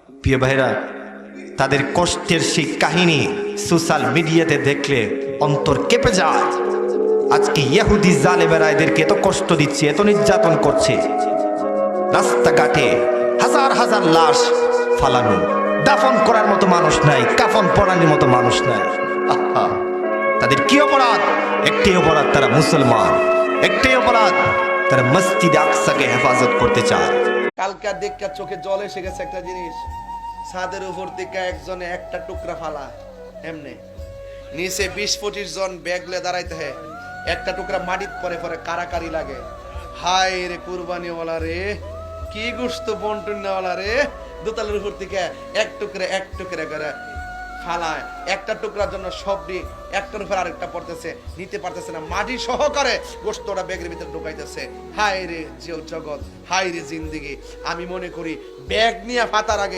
প্রিয় ভাইরা, তাদের কষ্টের সেই কাহিনী সোশ্যাল মিডিয়াতে দেখলে অন্তর কেঁপে যায়। আজকে ইহুদি জালেমেরা এদেরকে এত কষ্ট দিচ্ছে, এত নির্যাতন করছে। রাস্তাঘাটে হাজার হাজার লাশ ফালানো, দাফন করার মতো মানুষ নাই, কাফন পরানোর মতো মানুষ নাই। আহা, তাদের কি অপরাধ? একটাই অপরাধ, তারা মুসলমান। একটাই অপরাধ, তারা মসজিদ আকসাকে হেফাজত করতে চায়। কালকা দেখা চোখে জল এসে গেছে একটা জিনিস, ছাদের উপর থেকে একজনে একটা টুকরা ফালা, এমনি নিচে 20-25 জন ব্যাগলে দাঁড়াইতে হয়, একটা টুকরা মাটিত পরে পরে কারাকারি লাগে। হায় রে কুরবানিওয়ালা রে, কি গোশত বন্টনওয়ালা রে, দোতলার উপর থেকে এক টুকরা করে ফালায়, একটা টুকরার জন্য সবটি একটার উপর আরেকটা পড়তেছে, নিতে পারতেছে না, মাটি সহকারে গোশতটা ব্যাগের ভিতরে ঢুকাইতেছে। হায় রে জগৎ, হায় রে জিন্দেগি। আমি মনে করি ব্যাগ নিয়ে ফাতার আগে